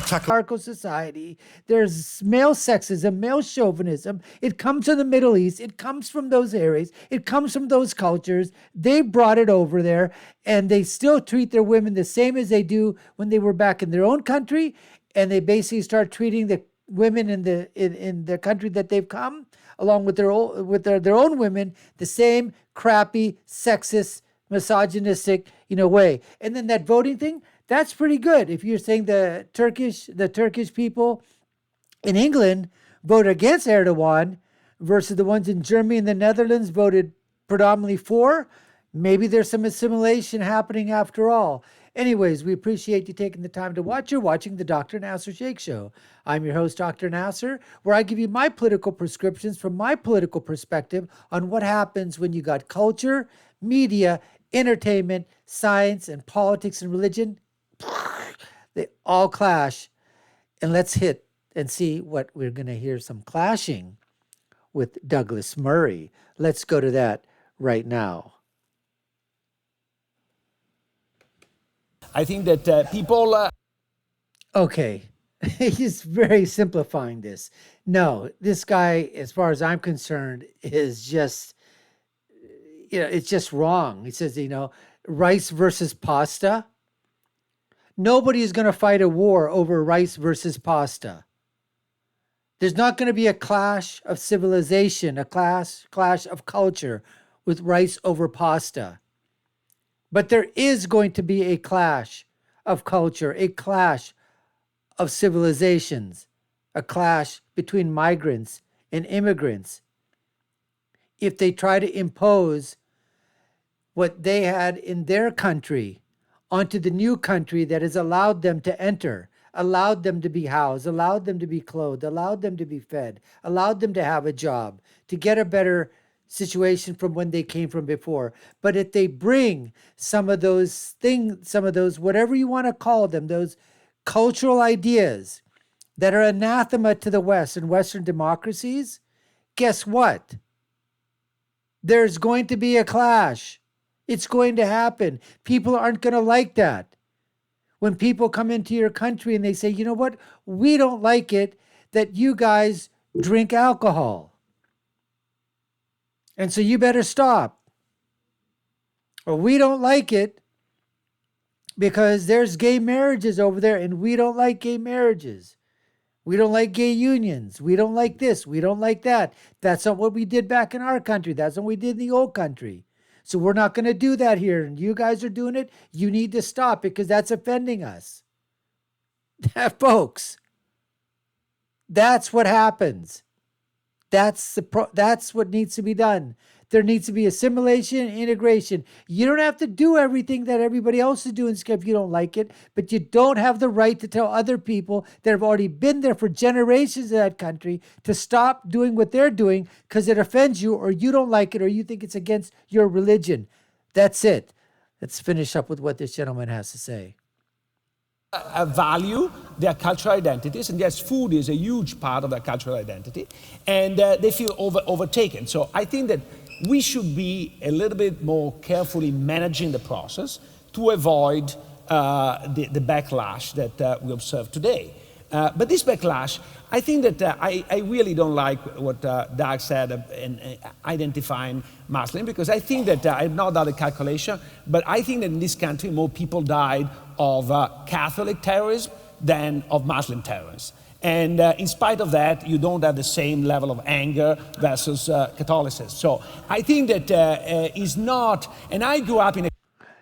patriarchal society. There's male sexism, male chauvinism. It comes from the Middle East. It comes from those areas. It comes from those cultures. They brought it over there, and they still treat their women the same as they do when they were back in their own country. And they basically start treating the women in the country that they've come, along with their own women, the same crappy, sexist, misogynistic, way. And then that voting thing, that's pretty good. If you're saying the Turkish people in England vote against Erdogan versus the ones in Germany and the Netherlands voted predominantly for, maybe there's some assimilation happening after all. Anyways, we appreciate you taking the time to watch. You're watching the Dr. Nasir Shaikh Show. I'm your host, Dr. Nasir, where I give you my political prescriptions from my political perspective on what happens when you got culture, media, entertainment, science, and politics and religion. They all clash. And let's hit and see what we're going to hear some clashing with Douglas Murray. Let's go to that right now. I think that people... Okay, he's very simplifying this. No, this guy, as far as I'm concerned, is just, it's just wrong. He says, rice versus pasta. Nobody is going to fight a war over rice versus pasta. There's not going to be a clash of civilization, a clash of culture with rice over pasta. But there is going to be a clash of culture, a clash of civilizations, a clash between migrants and immigrants. If they try to impose what they had in their country onto the new country that has allowed them to enter, allowed them to be housed, allowed them to be clothed, allowed them to be fed, allowed them to have a job, to get a better situation from when they came from before. But if they bring some of those things, some of those, whatever you want to call them, those cultural ideas that are anathema to the West and Western democracies, guess what? There's going to be a clash. It's going to happen. People aren't going to like that. When people come into your country and they say, you know what? We don't like it that you guys drink alcohol. And so you better stop. Or we don't like it because there's gay marriages over there and we don't like gay marriages. We don't like gay unions. We don't like this. We don't like that. That's not what we did back in our country. That's what we did in the old country. So we're not going to do that here. And you guys are doing it. You need to stop because that's offending us. Folks, that's what happens. That's what needs to be done. There needs to be assimilation and integration. You don't have to do everything that everybody else is doing if you don't like it, but you don't have the right to tell other people that have already been there for generations in that country to stop doing what they're doing because it offends you or you don't like it or you think it's against your religion. That's it. Let's finish up with what this gentleman has to say. Value their cultural identities, and yes, food is a huge part of their cultural identity, and they feel overtaken. So I think that we should be a little bit more carefully managing the process to avoid the backlash that we observe today. But this backlash, I think that I really don't like what Doug said in identifying Muslim, because I think that I've not done a calculation, but I think that in this country more people died of Catholic terrorism than of Muslim terrorism. And in spite of that, you don't have the same level of anger versus Catholicism. So I think that is not, and I grew up in a